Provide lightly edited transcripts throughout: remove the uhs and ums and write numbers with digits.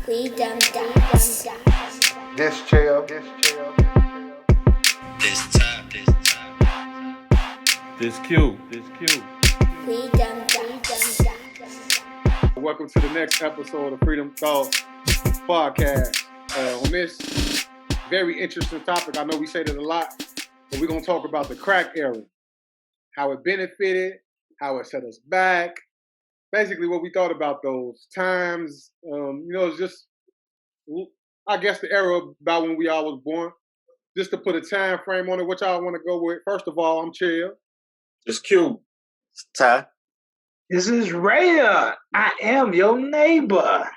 Freedom Dots. This chair. This time. This Q. Freedom Dots. Welcome to the next episode of Freedom Thoughts Podcast. On this very interesting topic, I know we say that a lot, but we're going to talk about the crack era, how it benefited, how it set us back, basically what we thought about those times. It's just, I guess, the era about when we all was born. Just to put a time frame on it, what y'all want to go with? First of all, I'm Chill. It's Q. It's Ty. This is Raya. I am your neighbor.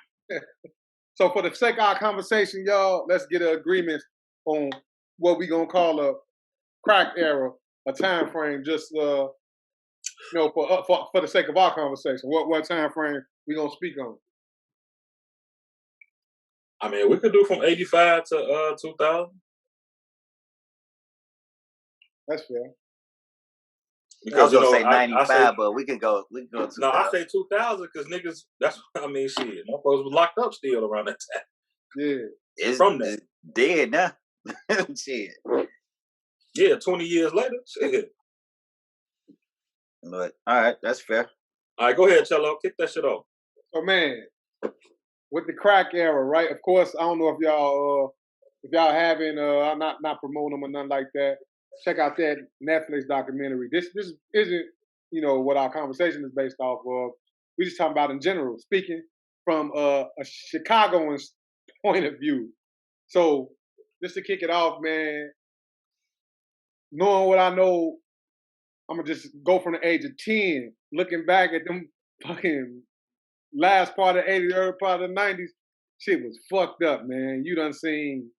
So for the sake of our conversation, y'all, let's get an agreement on what we gonna call a crack era, a time frame. Just for the sake of our conversation, what time frame we gonna speak on? I mean, we could do from 85 to 2000. That's fair. Because, I was gonna say 95, but we can go. No, I say 2000 because niggas. That's what I mean. Shit, motherfuckers was locked up still around that time. Yeah, it's from that. It's dead now. Shit. Yeah, 20 years later. Shit. But all right, that's fair. All right, go ahead, Cello. Kick that shit off. So man, with the crack era, right? Of course, I don't know if y'all haven't. I'm not promoting them or nothing like that. Check out that Netflix documentary. This isn't, what our conversation is based off of. We just talking about in general, speaking from a Chicagoan's point of view. So just to kick it off, man, knowing what I know, I'm gonna just go from the age of 10, looking back at them fucking last part of the 80s, early part of the 90s, shit was fucked up, man. You done seen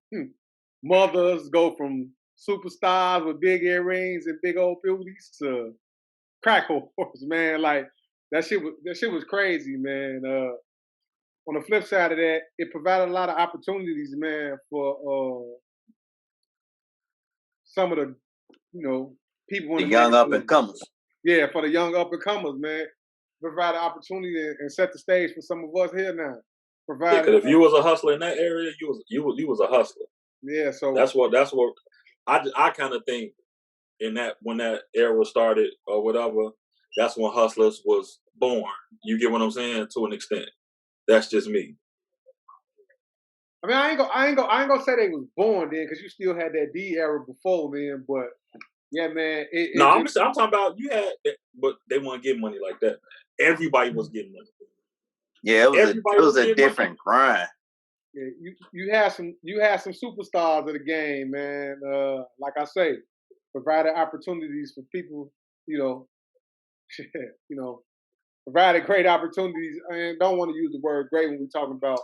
mothers go from superstars with big earrings and big old booties to crack whores, man. Like that shit was crazy, man. On the flip side of that, it provided a lot of opportunities, man, for some of the, people in the young up and comers. Yeah, for the young up and comers, man. Provide opportunity and set the stage for some of us here now. Because if you was a hustler in that area, you was a hustler. Yeah, so that's what I kind of think in that when that era started or whatever, that's when hustlers was born. You get what I'm saying? To an extent. That's just me. I mean, I ain't gonna say they was born then, because you still had that D era before then. But yeah, man. I'm talking about you had, but they weren't getting money like that. Everybody was getting money. Yeah, it was a different grind. Yeah, you had some superstars of the game, man. Like I say, provided opportunities for people, provided great opportunities. And don't want to use the word great when we're talking about.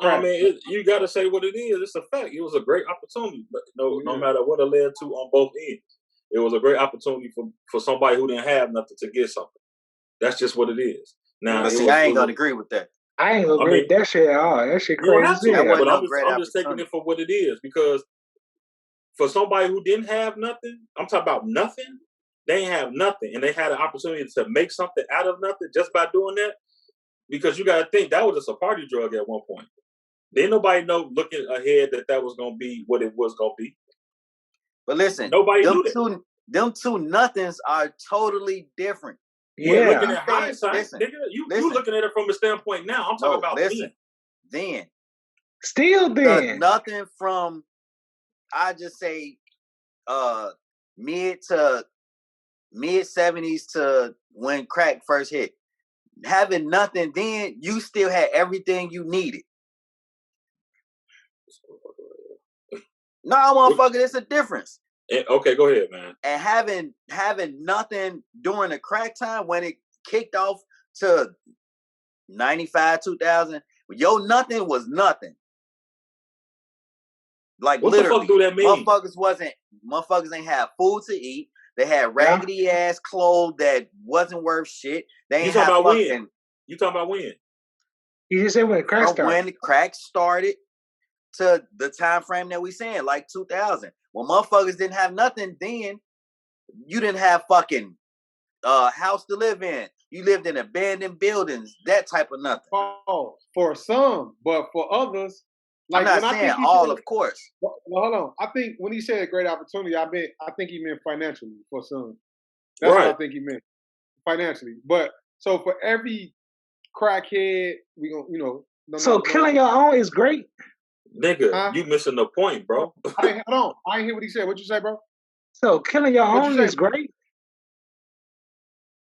I mean, you got to say what it is. It's a fact. It was a great opportunity, but no matter what it led to on both ends, it was a great opportunity for somebody who didn't have nothing to get something. That's just what it is. Now, I ain't gonna agree with that. I ain't gonna agree with that shit at all. That shit crazy. But I'm just taking it for what it is, because for somebody who didn't have nothing, I'm talking about nothing. They ain't have nothing, and they had an opportunity to make something out of nothing just by doing that. Because you got to think that was just a party drug at one point. Didn't nobody know looking ahead that was gonna be what it was gonna be. But listen, nobody knew that. Them two nothings are totally different. Yeah, looking at hindsight, nigga, you looking at it from a standpoint now. I'm talking about then. Still then. Nothing from, I just say, mid 70s to when crack first hit. Having nothing then, you still had everything you needed. No, motherfucker, it's a difference. Okay, go ahead, man. And having nothing during the crack time when it kicked off to 95, 2000, your nothing was nothing. Like what literally, the fuck do that mean? Motherfuckers ain't have food to eat. They had raggedy ass clothes that wasn't worth shit. They ain't have when? You talking about when? You just said when the crack started. When the crack started to the time frame that we saying, like 2000. When motherfuckers didn't have nothing then, you didn't have fucking house to live in. You lived in abandoned buildings, that type of nothing. Oh, for some, but for others, like I'm not when I saying think he all, said, of course. well, hold on. I think when he said great opportunity, I think he meant financially for some. That's what I Right. think he meant, financially. But so for every crackhead, we gonna, So killing your own is great. Nigga, Huh? you missing the point, bro. I didn't hear what he said. What you say, bro? So killing your What'd you own say? is great.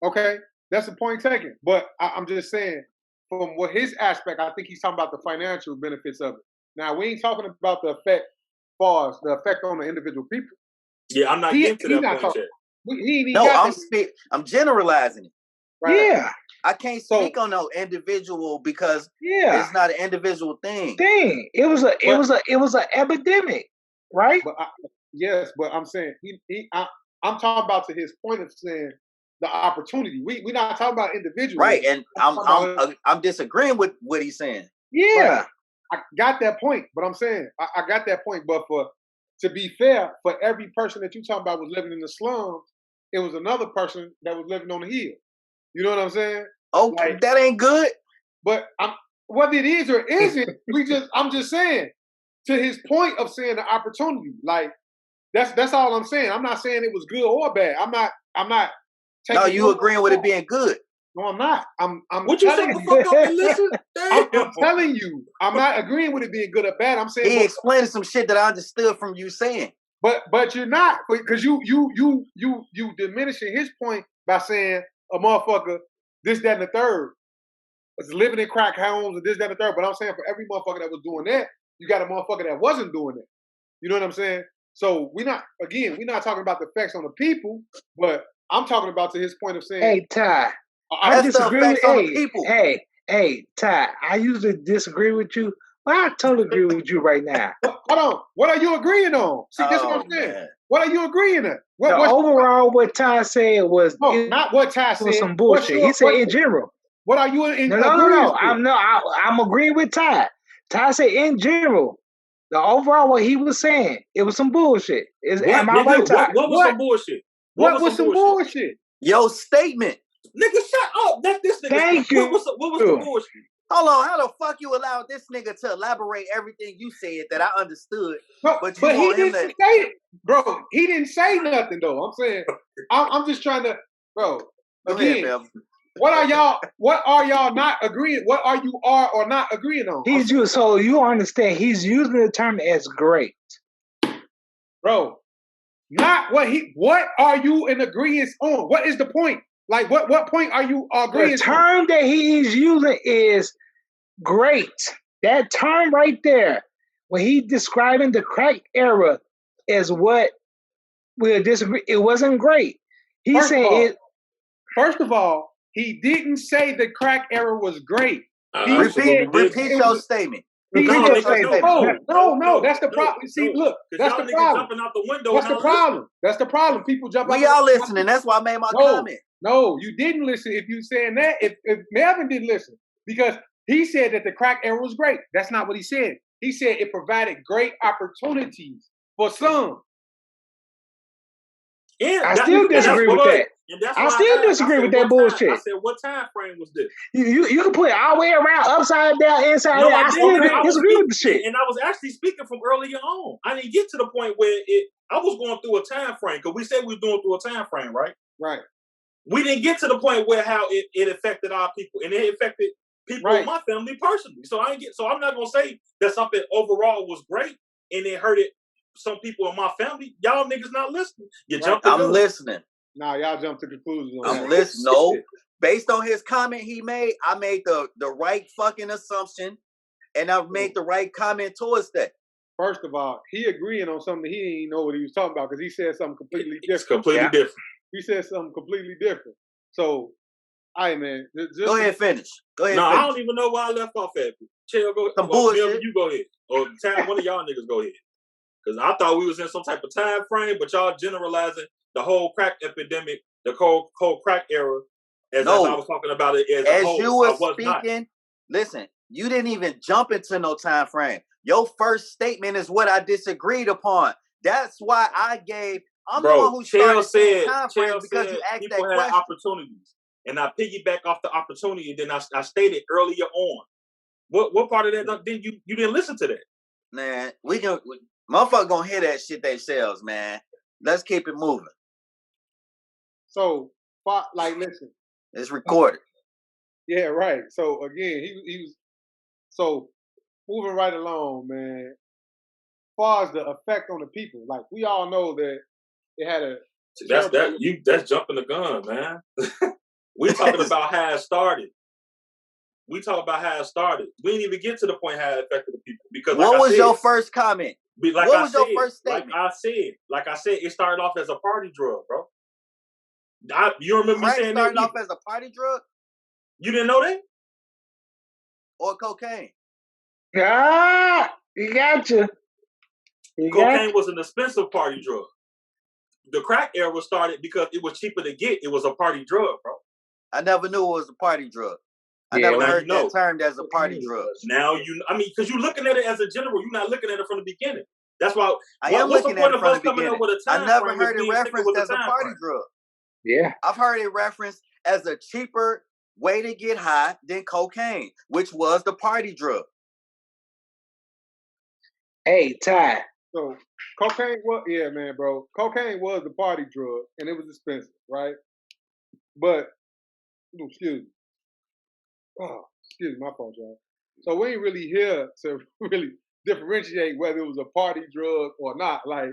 Okay, that's the point taken. But I'm just saying, from what his aspect, I think he's talking about the financial benefits of it. Now we ain't talking about the effect, the effect on the individual people. Yeah, I'm not getting to that point yet. He ain't even No, got I'm generalizing it. right. Yeah. I can't speak on no individual because Yeah. it's not an individual thing. It was an epidemic, right? But yes, but I'm saying I'm talking about to his point of saying the opportunity. We're not talking about individuals, right? And I'm disagreeing with what he's saying. Yeah, right. I got that point, but I'm saying I got that point. But to be fair, for every person that you talking about was living in the slums, it was another person that was living on the hill. You know what I'm saying? Oh, like, that ain't good. But whether it is or isn't, I'm just saying to his point of saying the opportunity. Like that's all I'm saying. I'm not saying it was good or bad. I'm not. No, you agreeing with it being good? No, I'm not. I'm What you shut the fuck up and listen? I'm telling you, I'm not agreeing with it being good or bad. I'm saying he explained some shit that I understood from you saying. But you're not, because you diminishing his point by saying a motherfucker this, that, and the third was living in crack homes and this, that, and the third. But I'm saying for every motherfucker that was doing that, you got a motherfucker that wasn't doing that. You know what I'm saying? So we're not talking about the effects on the people, but I'm talking about to his point of saying, hey Ty, I disagree with people. Hey Ty, I usually disagree with you, but I totally agree with you right now. Hold on, what are you agreeing on? See, this is what I'm saying. Man. What are you agreeing on? What Ty said was not what Ty said. Was some bullshit. He said in general. What are you in? No. I'm agreeing with Ty. Ty said in general. The overall what he was saying, it was some bullshit. Am I right, Ty? What was some bullshit? What was some bullshit? Your statement. Nigga, shut up. Let this nigga. Thank you. What was the bullshit? Hold on, how the fuck you allowed this nigga to elaborate everything you said that I understood? But he didn't say it, bro. He didn't say nothing though. I'm saying, I'm just trying to, bro. Again, ahead, what are y'all not agreeing? What are you or not agreeing on? So you understand? He's using the term as great, bro. Not what he. What are you in agreement on? What is the point? Like what point are you agreeing? The term that he is using is great. That term right there, when he describing the crack era, is what we'll disagree. It wasn't great. He said it. First of all, he didn't say the crack era was great. Repeat your statement. No, that's the problem. See, look, that's the problem. Jumping out the window. That's the problem. That's the problem. People jump out. We all listening. That's why I made my comment. No, you didn't listen. If you saying that, if Melvin didn't listen, because he said that the crack era was great. That's not what he said. He said it provided great opportunities for some. I still disagree with that. I still disagree with that bullshit. I said, what time frame was this? You can put it all the way around, upside down, inside down. I still disagree with the shit. And I was actually speaking from earlier on. I didn't get to the point where I was going through a time frame, because we said we were going through a time frame, right? Right. We didn't get to the point where how it affected our people, and it affected people in my family personally. So I'm not gonna say that something overall was great and it hurted some people in my family. Y'all niggas not listening. I'm listening. Nah, y'all jump to conclusions. I'm listening. No, based on his comment he made, I made the right fucking assumption, and I made the right comment towards that. First of all, he agreeing on something he didn't even know what he was talking about, because he said something completely different. It's completely different. He said something completely different. So, all right, man. Go ahead, finish. I don't even know why I left off at. Chill, go. Some bullshit. You go ahead, or one of y'all niggas go ahead. Because I thought we was in some type of time frame, but y'all generalizing the whole crack epidemic, the whole crack era, as I was talking about it as a whole. You were speaking, listen, you didn't even jump into no time frame. Your first statement is what I disagreed upon. That's why I gave. I'm the one who started saying time frame because you asked that question. Opportunities. and I piggyback off the opportunity, and then I stated earlier on. What part of that didn't you didn't listen to that? Man, motherfucker gonna hear that shit themselves, man. Let's keep it moving. So, like, listen. It's recorded. Yeah, right. So again, he was so moving right along, man. As far as the effect on the people, like we all know that it had a. That's jumping the gun, man. We talking about how it started. We talk about how it started. We didn't even get to the point how it affected the people because. What was your first comment? Like what was your first statement? Like I said, it started off as a party drug, bro. You remember Crack me saying started off as a party drug? You didn't know that? Or cocaine? Ah, you gotcha. Cocaine was an expensive party drug. The crack era started because it was cheaper to get. It was a party drug, bro. I never knew it was a party drug. I Yeah, never heard that termed as a party drug. Now because you're looking at it as a general, you're not looking at it from the beginning. That's why I am looking at it from the beginning. I never heard it referenced as a party drug. Yeah. I've heard it referenced as a cheaper way to get high than cocaine, which was the party drug. Hey, Ty. So cocaine man, bro. Cocaine was the party drug, and it was expensive, right? But excuse me, my fault, y'all. So we ain't really here to really differentiate whether it was a party drug or not. Like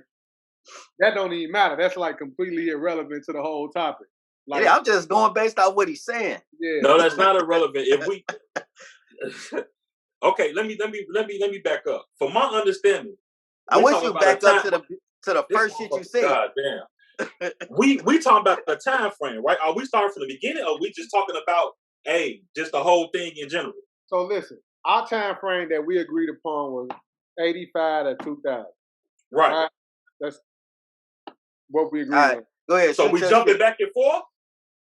that don't even matter. That's like completely irrelevant to the whole topic. Like, yeah, I'm just going based on what he's saying. Yeah. No, that's not irrelevant. If we okay, let me back up. From my understanding, I wish you back up to the first shit you said. God damn. we talking about the time frame, right? Are we starting from the beginning, or we just talking about just the whole thing in general? So listen, our time frame that we agreed upon was 85 to 2000. Right. That's what we agreed on. Go ahead. So we jumping back and forth?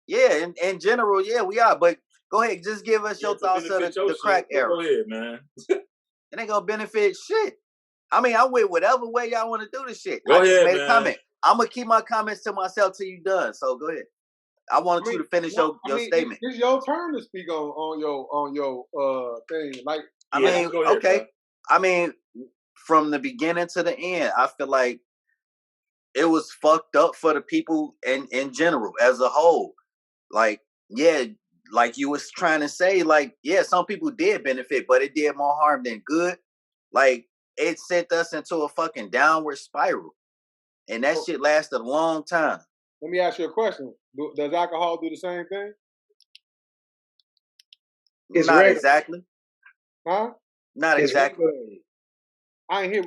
Yeah, in general, yeah, we are. But go ahead, just give us your thoughts of the crack era. Go ahead, man. It ain't gonna benefit shit. I mean, I'm with whatever way y'all want to do this shit. Go I just ahead, made man. a comment. I'm gonna keep my comments to myself till you done. So go ahead. I wanted you to finish your statement. It's your turn to speak on your thing. Like, I Yeah, mean, go ahead, okay. man. I mean, from the beginning to the end, I feel like it was fucked up for the people in general as a whole. Like, yeah, like you was trying to say, like, yeah, some people did benefit, but it did more harm than good. Like, it sent us into a fucking downward spiral. And that shit lasted a long time. Let me ask you a question. Does alcohol do the same thing? It's Not regular. exactly. Huh? Not It's exactly. regulated. I ain't hear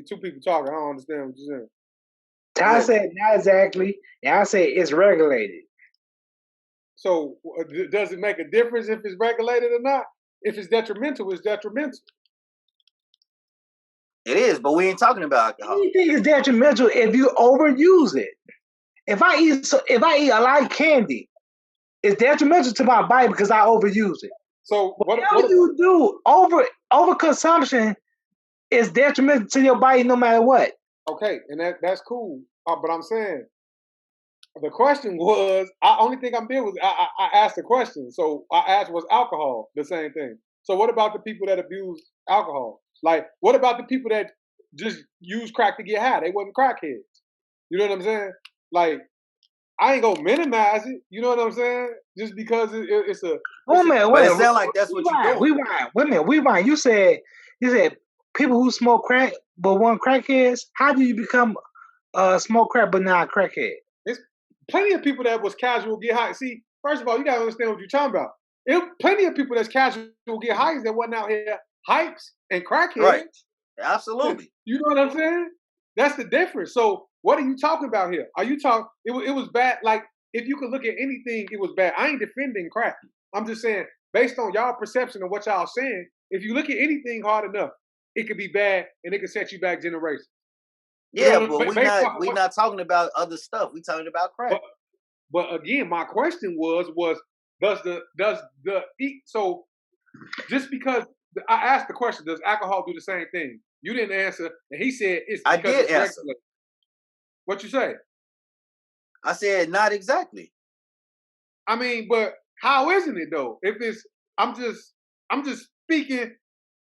two people talking. I don't understand what you're saying. Ty said not exactly, and I said it's regulated. So does it make a difference if it's regulated or not? If it's detrimental, it's detrimental. It is, but we ain't talking about alcohol. Anything is detrimental if you overuse it. If I eat a lot of candy, it's detrimental to my body because I overuse it. So whatever you do, overconsumption is detrimental to your body no matter what. Okay, and that's cool. But I'm saying the question was, only thing I'm doing was I asked the question. So I asked, was alcohol the same thing? So what about the people that abuse alcohol? Like, what about the people that just use crack to get high? They wasn't crackheads. You know what I'm saying? Like, I ain't gonna minimize it. You know what I'm saying? Just because it's a. Oh man, but it sounds like that's what you're doing. Rewind. You said people who smoke crack but weren't crackheads. How do you become smoke crack but not a crackhead? It's plenty of people that was casual get high. See, first of all, you gotta understand what you're talking about. There's plenty of people that's casual get high that wasn't out here hypes and crackheads. Right. Absolutely. You know what I'm saying? That's the difference. So what are you talking about here? Are you talking? It was bad. Like, if you could look at anything, it was bad. I ain't defending crack. I'm just saying, based on y'all perception of what y'all saying, if you look at anything hard enough, it could be bad and it could set you back generations. Yeah, but we're not talking about other stuff. We're talking about crack. But again, my question was does the so just because I asked the question, does alcohol do the same thing? You didn't answer, and he said it's because I did it's answer. regulated. What you say? I said not exactly. I mean, but How isn't it though? If it's, I'm just speaking.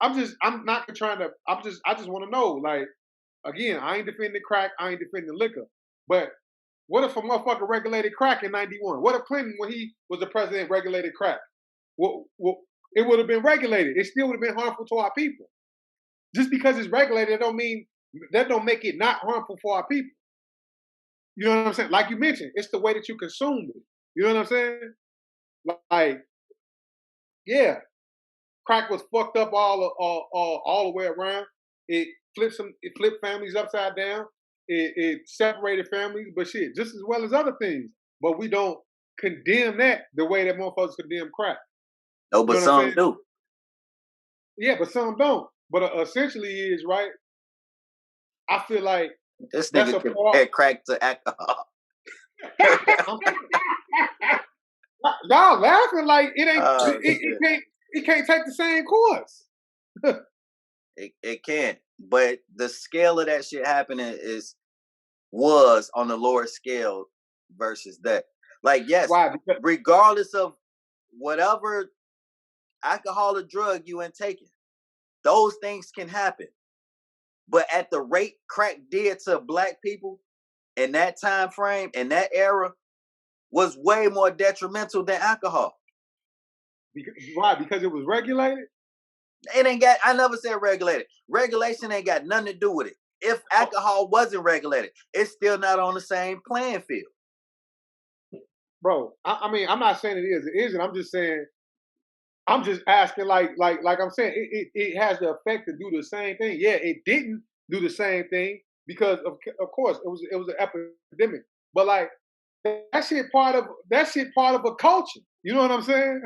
I'm not trying to. I just want to know. Like, again, I ain't defending crack. I ain't defending liquor. But what if a motherfucker regulated crack in '91? What if Clinton, when he was the president, regulated crack? Well, it would have been regulated. It still would have been harmful to our people. Just because it's regulated, that don't make it not harmful for our people. You know what I'm saying? Like you mentioned, it's the way that you consume it. You know what I'm saying? Like, yeah, crack was fucked up all the way around. It flipped families upside down. It separated families, but shit, just as well as other things. But we don't condemn that the way that motherfuckers condemn crack. No, but some do. Yeah, but some don't. But essentially is, right? I feel like this nigga compared crack to alcohol. Y'all laughing like it ain't. It can't take the same course. It can't. But the scale of that shit happening was on the lower scale versus that. Like, yes, why? Regardless of whatever alcohol or drug you ain't taking, those things can happen. But at the rate crack did to black people in that time frame, in that era, was way more detrimental than alcohol. Why? Because it was regulated? I never said regulated. Regulation ain't got nothing to do with it. If alcohol wasn't regulated, it's still not on the same playing field. Bro, I mean, I'm not saying it is. It isn't. I'm just saying, I'm just asking, like I'm saying, it has the effect to do the same thing. Yeah, it didn't do the same thing because of course it was an epidemic. But like that shit part of a culture. You know what I'm saying?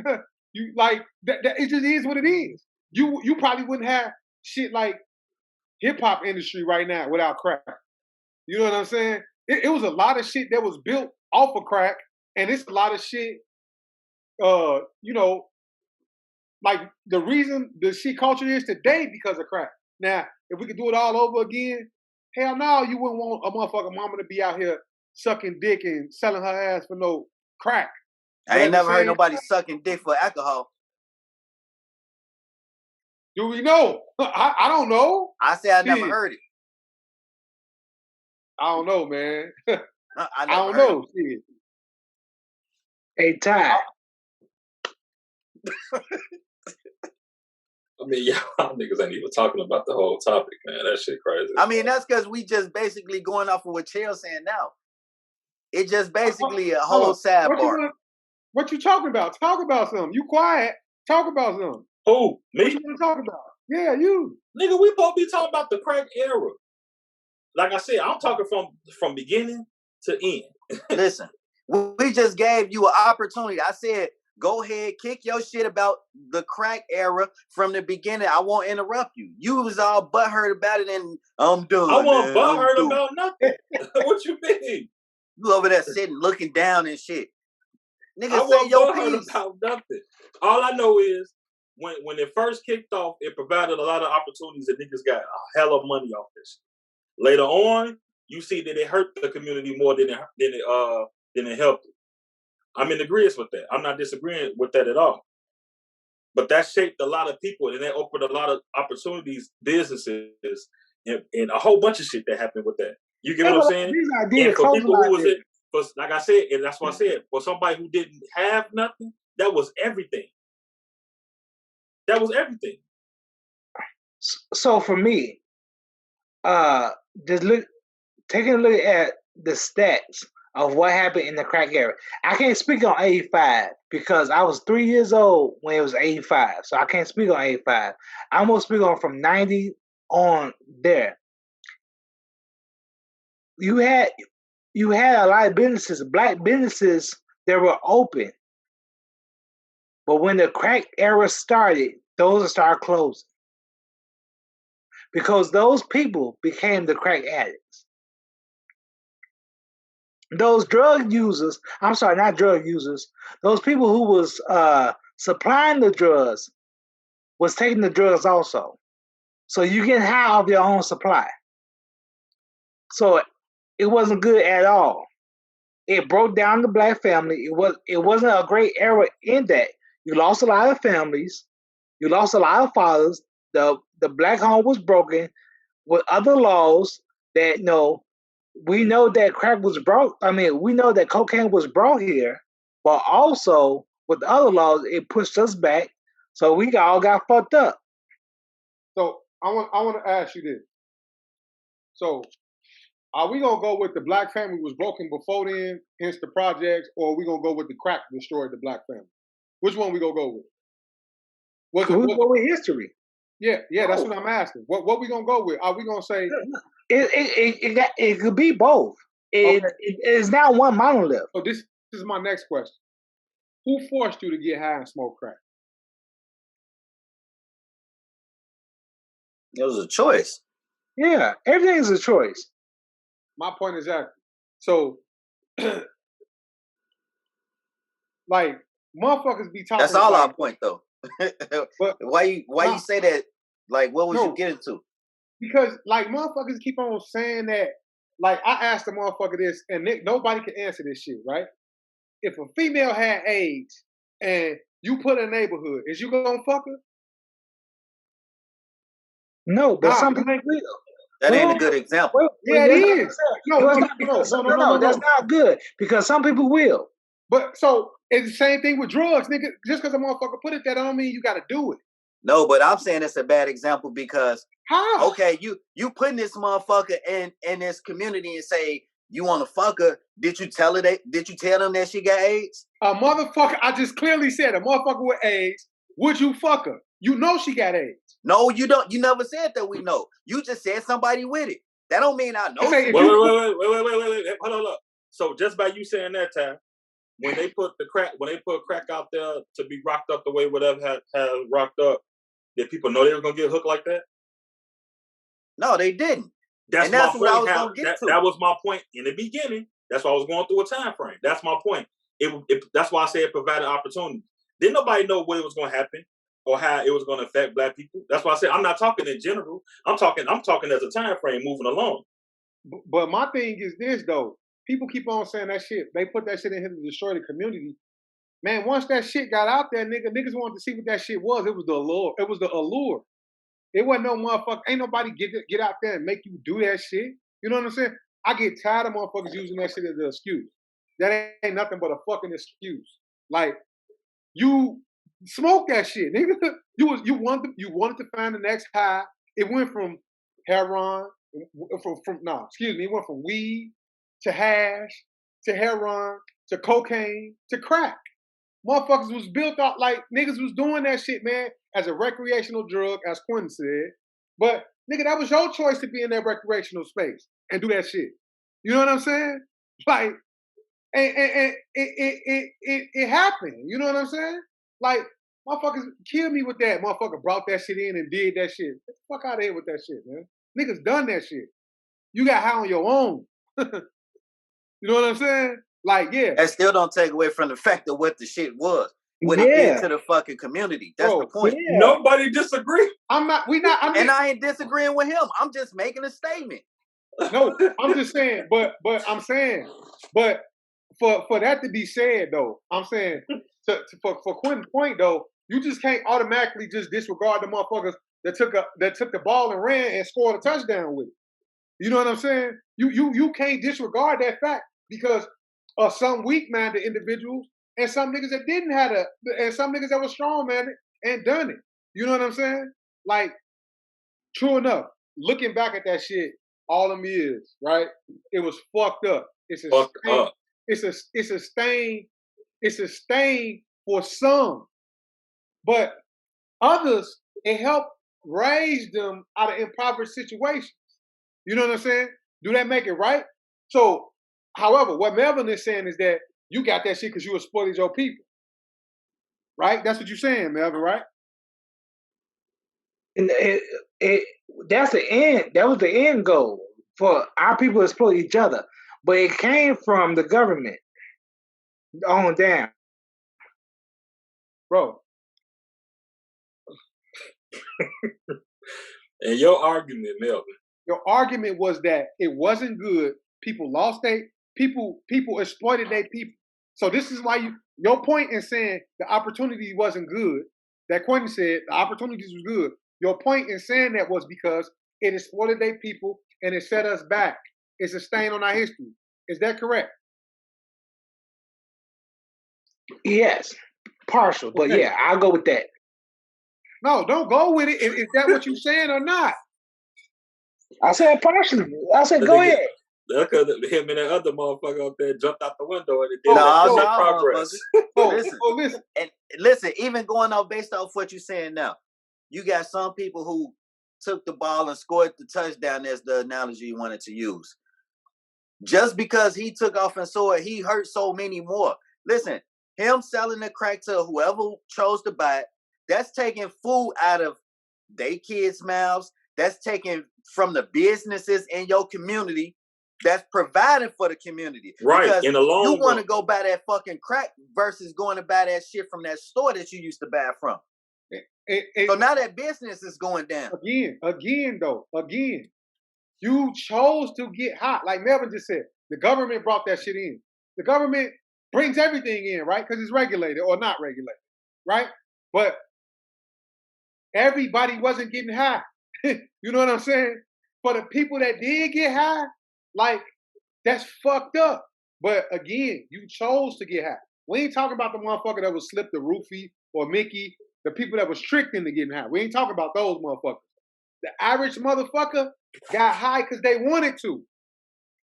You like that it just is what it is. You probably wouldn't have shit like hip hop industry right now without crack. You know what I'm saying? It was a lot of shit that was built off of crack, and it's a lot of shit. You know, like the reason the shit culture is today because of crack. Now, if we could do it all over again, hell no, you wouldn't want a motherfucking mama to be out here sucking dick and selling her ass for no crack. I ain't never heard nobody sucking dick for alcohol. Do we know? I don't know. I say I never heard it. I don't know, man. I don't know. Hey, Ty. I mean, y'all niggas ain't even talking about the whole topic, man. That shit crazy. I mean, that's because we just basically going off of what Chael's saying now. It just basically a whole sidebar. What you talking about? Talk about something. You quiet. Talk about something. Who? Me? What you want to talk about? Yeah, you. Nigga, we supposed to be talking about the crack era. Like I said, I'm talking from beginning to end. Listen, we just gave you an opportunity. I said, go ahead, kick your shit about the crack era from the beginning. I won't interrupt you. You was all butthurt about it, and I'm done. I wasn't butthurt about nothing. What you mean? You over there sitting, looking down and shit. Nigga, I wasn't butthurt about nothing. All I know is when it first kicked off, it provided a lot of opportunities that niggas got a hell of money off this. Later on, you see that it hurt the community more than it helped it. I'm in agreement with that. I'm not disagreeing with that at all. But that shaped a lot of people, and that opened a lot of opportunities, businesses, and a whole bunch of shit that happened with that. You get what I'm saying? And for people who was it, like I said, and that's what I said, for somebody who didn't have nothing, that was everything. That was everything. So for me, taking a look at the stats of what happened in the crack era. I can't speak on 85 because I was 3 years old when it was 85. So I can't speak on 85. I'm going to speak on from 90 on there. You had a lot of businesses, black businesses that were open. But when the crack era started, those started closing. Because those people became the crack addicts. Those drug users, I'm sorry, not drug users, those people who was supplying the drugs was taking the drugs also. So you get high off your own supply. So it wasn't good at all. it broke down the black family. It wasn't a great era in that. You lost a lot of families. You lost a lot of fathers. The black home was broken with other laws that we know that crack was brought. I mean, we know that cocaine was brought here, but also with the other laws, it pushed us back. So we all got fucked up. So I want to ask you this. So are we gonna go with the black family was broken before then, hence the projects, or are we gonna go with the crack destroyed the black family? Which one we gonna go with? We go with history. Yeah, that's what I'm asking. What we gonna go with? Are we gonna say it could be both? It is not one monolith. So this is my next question. Who forced you to get high and smoke crack? It was a choice. Yeah, everything is a choice. My point is that. So, like, motherfuckers be talking. That's all like, our point, though. But why you say that? Like, what was you getting to? Because, like, motherfuckers keep on saying that. Like, I asked the motherfucker this, and nobody can answer this shit, right? If a female had AIDS and you put her in a neighborhood, is you gonna fuck her? No, but some people will. That ain't a good example. Yeah, it is. No, that's not good because some people will. But so it's the same thing with drugs, nigga. Just because a motherfucker put it there, don't mean you got to do it. No, but I'm saying it's a bad example because how? Okay, you putting this motherfucker in this community and say you want to fuck her. Did you tell her that? Did you tell them that she got AIDS? A motherfucker. I just clearly said a motherfucker with AIDS. Would you fuck her? You know she got AIDS. No, you don't. You never said that we know. You just said somebody with it. That don't mean I know. Wait. Hold on. So just by you saying that, Ty, when they put crack out there to be rocked up the way whatever had rocked up, did people know they were gonna get hooked like that? No, they didn't. That's what I was gonna get to. That was my point in the beginning. That's why I was going through a time frame. That's my point. That's why I say it provided opportunity. Didn't nobody know what was gonna happen or how it was gonna affect black people. That's why I said I'm not talking in general. I'm talking as a time frame moving along. But my thing is this though. People keep on saying that shit. They put that shit in here to destroy the community. Man, once that shit got out there, niggas wanted to see what that shit was. It was the allure. It was the allure. It wasn't no motherfucker. Ain't nobody get out there and make you do that shit. You know what I'm saying? I get tired of motherfuckers using that shit as an excuse. That ain't nothing but a fucking excuse. Like, you smoke that shit, nigga. You wanted to find the next high. It went from heroin, it went from weed to hash to heroin to cocaine to crack. Motherfuckers was built out like niggas was doing that shit, man, as a recreational drug, as Quentin said. But nigga, that was your choice to be in that recreational space and do that shit. You know what I'm saying? Like, and it happened. You know what I'm saying? Like, motherfuckers killed me with that. Motherfucker brought that shit in and did that shit. Get the fuck out of here with that shit, man. Niggas done that shit. You got high on your own. You know what I'm saying? Like, yeah. That still don't take away from the fact of what the shit was. What it did to the fucking community. That's the point. Yeah. Nobody disagree. I ain't disagreeing with him. I'm just making a statement. No, I'm just saying, but for that to be said though, I'm saying for Quentin's point though, you just can't automatically just disregard the motherfuckers that took the ball and ran and scored a touchdown with it. You know what I'm saying? You can't disregard that fact because of some weak-minded individuals and some niggas that didn't have and some niggas that were strong-minded and done it. You know what I'm saying? Like, true enough, looking back at that shit, all them years, right? It was fucked up. It's a stain. It's a stain for some, but others, it helped raise them out of impoverished situations. You know what I'm saying? Do that make it right? So, however, what Melvin is saying is that you got that shit because you exploited your people. Right? That's what you're saying, Melvin, right? And that's the end. That was the end goal for our people to exploit each other. But it came from the government on down. Bro. And your argument, Melvin. Your argument was that it wasn't good. People lost people exploited their people. So this is why your point in saying the opportunity wasn't good, that Quentin said the opportunities was good. Your point in saying that was because it exploited their people and it set us back. It's a stain on our history. Is that correct? Yes, partial, but Okay. yeah, I'll go with that. No, don't go with it. Is that what you're saying or not? I said partially. I said But go they get- ahead. Because him and that other motherfucker up there jumped out the window and it Oh, did Nah, that nah, progress. Listen. Listen. And listen, even going off based off what you're saying now, you got some people who took the ball and scored the touchdown, as the analogy you wanted to use. Just because he took off and saw it, he hurt so many more. Listen, him selling the crack to whoever chose to buy it, that's taking food out of their kids' mouths. That's taking from the businesses in your community. That's providing for the community. Right, Because in the long you want run. to go buy that fucking crack versus going to buy that shit from that store that you used to buy from. So now that business is going down. Again, you chose to get hot. Like Melvin just said, the government brought that shit in. The government brings everything in, right? Because it's regulated or not regulated, right? But everybody wasn't getting high. You know what I'm saying? For the people that did get high, like, that's fucked up. But again, you chose to get high. We ain't talking about the motherfucker that was slipped the roofie or Mickey, the people that was tricked into getting high. We ain't talking about those motherfuckers. The average motherfucker got high because they wanted to.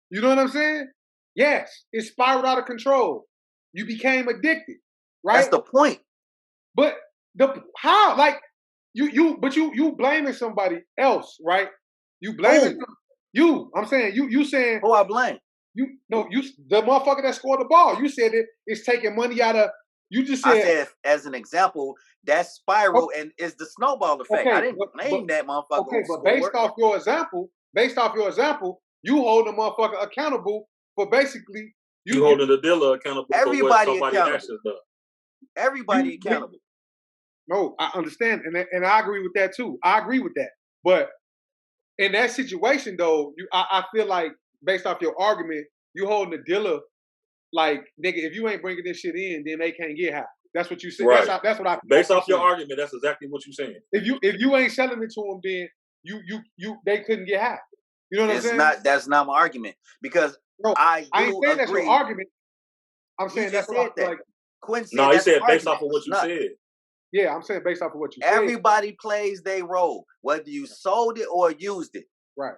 You know what I'm saying? Yes, it spiraled out of control. You became addicted, right? That's the point. But how? Like you blaming somebody else, right? You blaming I'm saying you saying who I blame. You the motherfucker that scored the ball. You said it's taking money out of. You just said. I said, as an example, that spiral and is the snowball effect. Okay, I didn't blame that motherfucker. Okay, but based off your example, you hold the motherfucker accountable for basically you holding the dealer accountable for what somebody actions done. Everybody accountable. No, I understand, and I agree with that too. I agree with that, but in that situation though, I feel like based off your argument, you holding the dealer like, nigga, if you ain't bringing this shit in, then they can't get high. That's what you said. Right. That's what I. Based off your argument, that's exactly what you're saying. If you ain't selling it to them, then you they couldn't get high. You know what I'm saying? That's not my argument because no, I ain't saying agree. that's your argument. I'm saying that's what I feel like. Quinn said no, he said argument. based off of what you said. Yeah, I'm saying based off of what you said. Everybody plays their role, whether you sold it or used it. Right.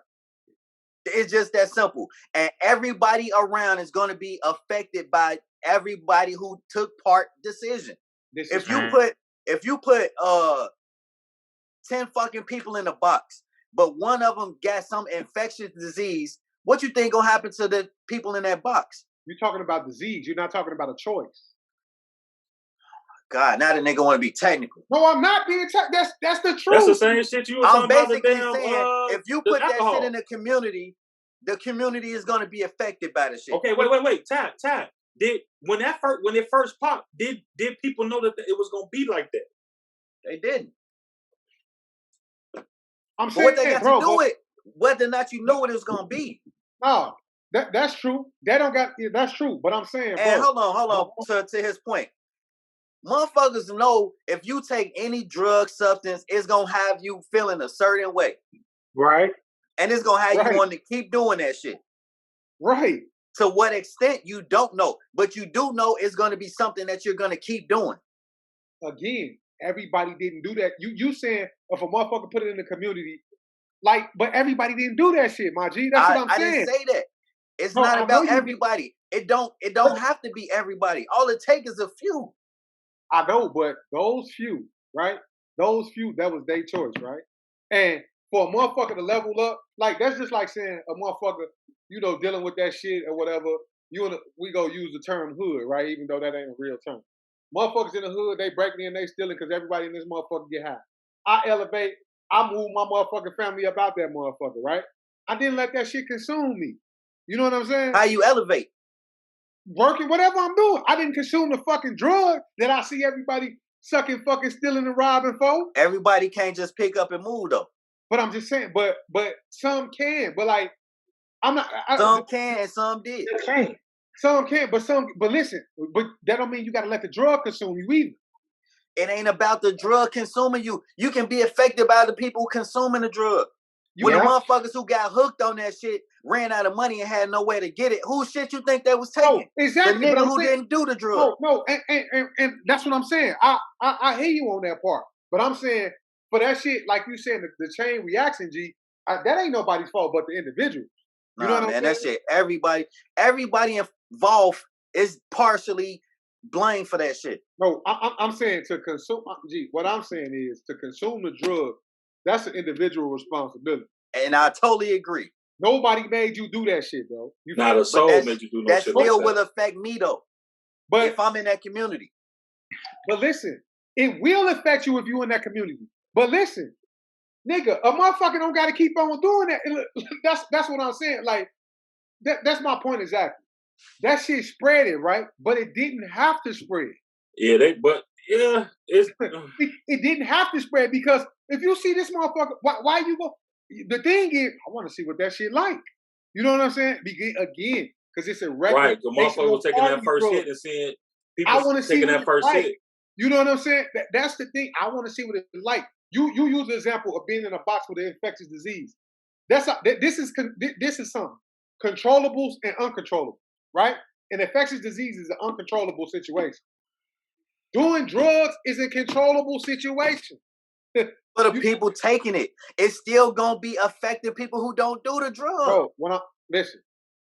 It's just that simple. And everybody around is going to be affected by everybody who took part decision. If you put 10 fucking people in a box, but one of them got some infectious disease, what you think gonna happen to the people in that box? You're talking about disease. You're not talking about a choice. God, now the nigga want to be technical. No, I'm not being technical. That's the truth. That's the same shit you were talking about. I'm basically saying if you put that shit in the community is going to be affected by the shit. Okay, wait. Tap. Did when it first popped, did people know that it was going to be like that? They didn't. I'm saying what they got to do with whether or not you know what it was going to be. No, that's true. That's true. But I'm saying, and hold on. To his point. Motherfuckers know if you take any drug substance, it's gonna have you feeling a certain way. Right. And it's gonna have you want to keep doing that shit. Right. To what extent you don't know, but you do know it's gonna be something that you're gonna keep doing. Again, everybody didn't do that. You saying if a motherfucker put it in the community, like, but everybody didn't do that shit, my G. That's what I'm saying. I didn't say that. It's not about everybody. It don't have to be everybody. All it takes is a few. I know, but those few, right? Those few, that was their choice, right? And for a motherfucker to level up, like, that's just like saying a motherfucker, dealing with that shit or whatever, we go use the term hood, right? Even though that ain't a real term. Motherfuckers in the hood, they breaking in, they stealing because everybody in this motherfucker get high. I elevate, I move my motherfucking family up out that motherfucker, right? I didn't let that shit consume me. You know what I'm saying? How you elevate? Working, whatever I'm doing. I didn't consume the fucking drug that I see everybody sucking, fucking stealing and robbing for. Everybody can't just pick up and move though. But I'm just saying, but some can. But like, I'm not. Some can and some did. They can't. Some can't, but listen, but that don't mean you got to let the drug consume you either. It ain't about the drug consuming you. You can be affected by the people consuming the drug. When the motherfuckers who got hooked on that shit ran out of money and had no way to get it, whose shit you think they was taking? Exactly. The nigga who didn't do the drug. No, and that's what I'm saying. I hear you on that part, but I'm saying for that shit, like you said, the chain reaction, G, that ain't nobody's fault but the individual. You know what I'm saying? That shit, everybody involved is partially blamed for that shit. No, I'm saying to consume, G, what I'm saying is to consume the drug, that's an individual responsibility. And I totally agree. Nobody made you do that shit, bro. Not a soul made you do no that shit still like will that. affect me though. But if I'm in that community. But listen, it will affect you if you're in that community. But listen, nigga, a motherfucker don't got to keep on doing that. That's what I'm saying. Like, that's my point exactly. That shit spread it, right? But it didn't have to spread. Yeah, it's it didn't have to spread because if you see this motherfucker, why you go? The thing is, I want to see what that shit like. You know what I'm saying? Again, because it's a record. Right, the motherfucker was taking that first hit and seeing people taking that first hit. You know what I'm saying? That's the thing. I want to see what it's like. You use the example of being in a box with an infectious disease. This is something controllables and uncontrollable, right? An infectious disease is an uncontrollable situation. Doing drugs is a controllable situation. For the people taking it, it's still gonna be affecting people who don't do the drug. Bro, listen,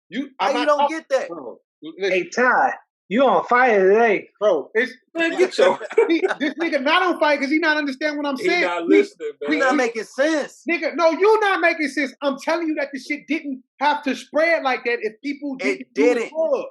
you don't get that. Bro, hey Ty, you on fire today, bro? This nigga not on fire because he not understand what I'm saying. He not listening, man. We not making sense, nigga. No, you not making sense. I'm telling you that the shit didn't have to spread like that if people didn't do the drug.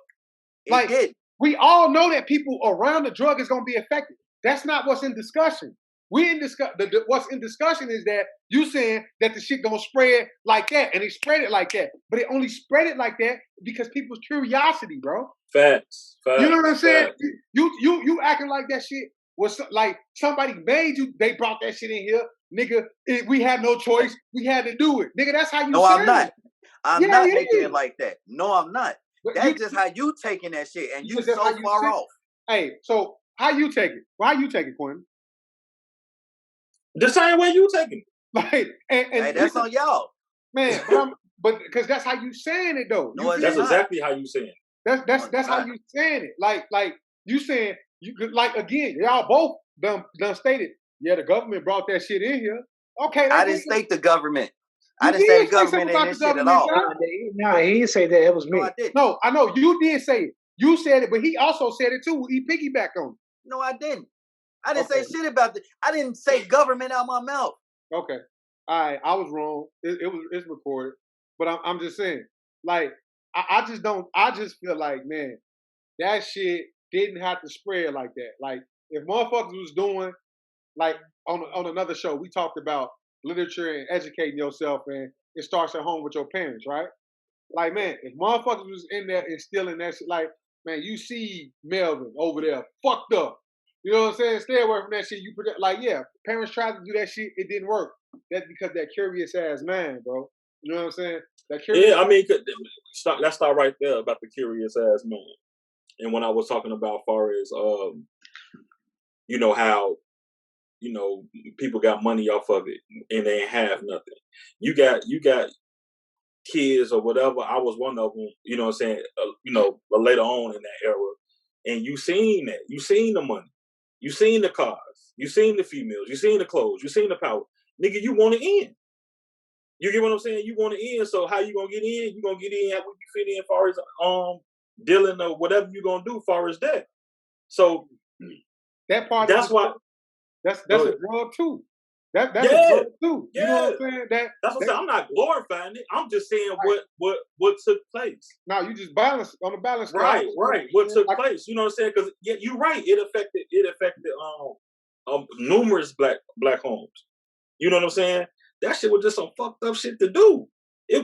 It did. We all know that people around the drug is gonna be affected. That's not what's in discussion. What's in discussion is that you saying that the shit gonna spread like that, and they spread it like that, but it only spread it like that because people's curiosity, bro. Facts. You know what I'm saying? You acting like that shit was like somebody made you. They brought that shit in here, nigga. We had no choice. We had to do it, nigga. That's how you. No, I'm not. I'm not making it it like that. No, I'm not. That's just how you taking that shit, and you so far off. Hey, so how you take it? Why you take it, Quentin? The same way you taking it. Like, hey, that's on y'all, man. But because that's how you saying it, though. No, that's exactly how you saying it. That's how you saying it. Like you saying you like again. Y'all both done stated. Yeah, the government brought that shit in here. Okay, I didn't state the government. I didn't say the government in this shit at all. No, he didn't say that. It was me. No, I didn't. No, I know you did say it. You said it, but he also said it too. He piggybacked on it. No, I didn't. I didn't say shit about it. I didn't say government out my mouth. Okay, all right, I was wrong. It's recorded, but I'm just saying. Like, I just feel like, man, that shit didn't have to spread like that. Like, if motherfuckers was doing, like, on another show, we talked about literature and educating yourself, and it starts at home with your parents, right? Like, man, if motherfuckers was in there instilling that shit, like, man, you see Melvin over there fucked up. You know what I'm saying? Stay away from that shit. You project, like, yeah, parents tried to do that shit, it didn't work. That's because that curious ass man, bro. You know what I'm saying? That curious. Yeah, I mean, let's start right there about the curious ass man. And when I was talking about, far as you know how, you know, people got money off of it and they ain't have nothing. You got kids or whatever. I was one of them. You know what I'm saying? You know, but later on in that era, and you seen that. You seen the money. You seen the cars. You seen the females. You seen the clothes. You seen the power. Nigga, you want to in. You get what I'm saying? You want to in. So how you gonna get in? You gonna get in when you fit in, far as dealing or whatever you gonna do, far as that. So that part. That's why. That's a drug too. That's a drug too. Yeah. You know what I'm saying? That's what I'm saying. I'm not glorifying it. I'm just saying what took place. Now you just balance on the balance. Right. What took place? You know what I'm saying? Because you're right. It affected numerous black homes. You know what I'm saying? That shit was just some fucked up shit to do.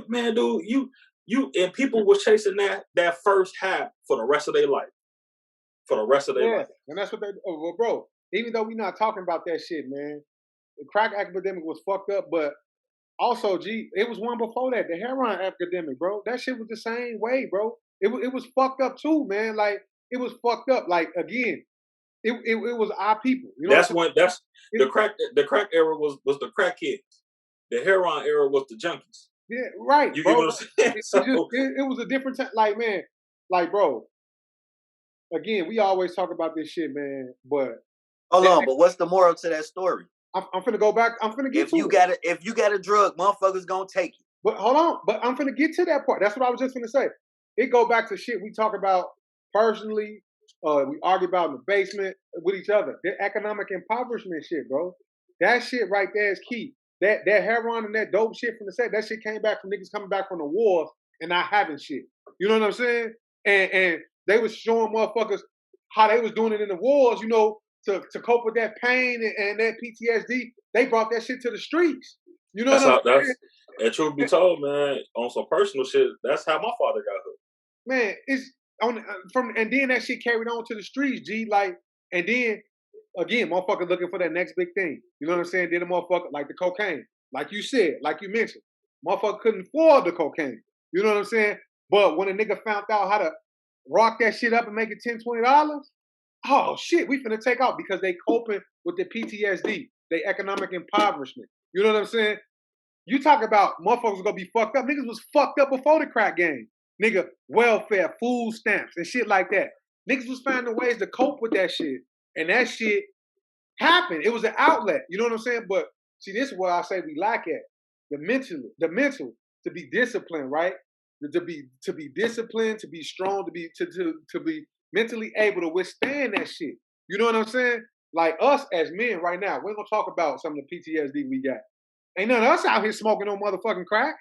Man, dude, you and people was chasing that first half for the rest of their life. For the rest of their life. And that's what they. Oh, well, bro. Even though we're not talking about that shit, man, the crack epidemic was fucked up, but Also, G, it was one before that, the heroin epidemic, bro. That shit was the same way, bro. It was fucked up too, man. Like it was fucked up. Like again, it was our people. You know That's what I'm when that's saying? the crack era was the crack kids. The heroin era was the junkies. Yeah, right, You get bro. what I'm saying? It was a different time. Like, man, like, bro. Again, we always talk about this shit, man. But hold on, but what's the moral to that story? I'm finna go back. I'm finna get to it. If you got a drug, motherfuckers gonna take it. But hold on. But I'm finna get to that part. That's what I was just finna say. It go back to shit we talk about personally. We argue about in the basement with each other. The economic impoverishment shit, bro. That shit right there is key. That heroin and that dope shit from the set, that shit came back from niggas coming back from the wars and not having shit. You know what I'm saying? And they was showing motherfuckers how they was doing it in the wars, you know, to cope with that pain and that PTSD. They brought that shit to the streets. You know what I'm saying? And truth be told, man, on some personal shit, that's how my father got hooked. Man, it's on and then that shit carried on to the streets, G. Like, and then again, motherfucker looking for that next big thing. You know what I'm saying? Then the motherfucker like the cocaine, like you said, like you mentioned, motherfucker couldn't afford the cocaine. You know what I'm saying? But when a nigga found out how to rock that shit up and make it $10, $20, oh shit, we finna take off because they coping with the PTSD, the economic impoverishment. You know what I'm saying? You talk about motherfuckers gonna be fucked up. Niggas was fucked up before the crack game. Nigga, welfare, food stamps, and shit like that. Niggas was finding ways to cope with that shit. And that shit happened. It was an outlet. You know what I'm saying? But see, this is what I say we lack at. The mental, to be disciplined, right? To be disciplined, to be strong, to be mentally able to withstand that shit. You know what I'm saying? Like us as men right now, we're gonna talk about some of the PTSD we got. Ain't none of us out here smoking no motherfucking crack.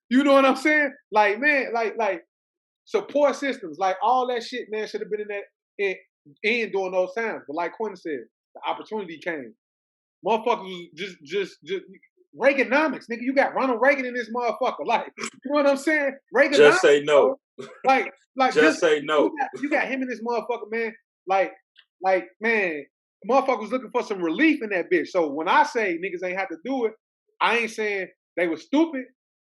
You know what I'm saying? Like, man, like support systems, like all that shit, man, should have been in that in during those times. But like Quentin said, the opportunity came. Motherfuckers just Reaganomics, nigga. You got Ronald Reagan in this motherfucker. Like, you know what I'm saying? Reaganomics. Just say no. Bro. Like just say no. You got him in this motherfucker, man. Like, man, motherfuckers looking for some relief in that bitch. So when I say niggas ain't have to do it, I ain't saying they were stupid,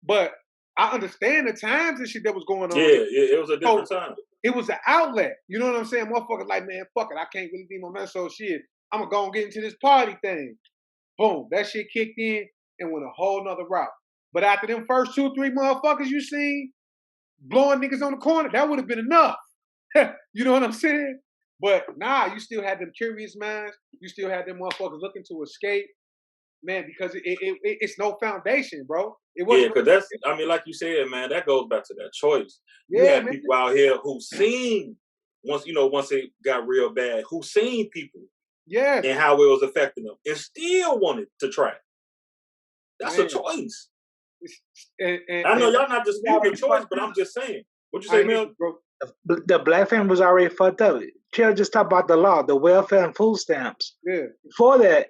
but I understand the times and shit that was going on. Yeah, it was a different time. It was an outlet. You know what I'm saying? Motherfuckers like, man, fuck it. I can't really be no mess, so shit. I'm gonna go and get into this party thing. Boom. That shit kicked in and went a whole nother route. But after them first 2-3 motherfuckers you seen blowing niggas on the corner, that would have been enough. You know what I'm saying? But nah, you still had them curious minds. You still had them motherfuckers looking to escape. Man, because it's no foundation, bro. It wasn't. Yeah, because I mean, like you said, man, that goes back to that choice. You Yeah, had man. people out here who seen once it got real bad, who seen people, yes, and how it was affecting them, and still wanted to try. That's man. a choice. And I know y'all not disputing the choice, but I'm just saying. What you say, Mel? The black family was already fucked up. Chill, just talk about the law, the welfare and food stamps. Yeah. Before that,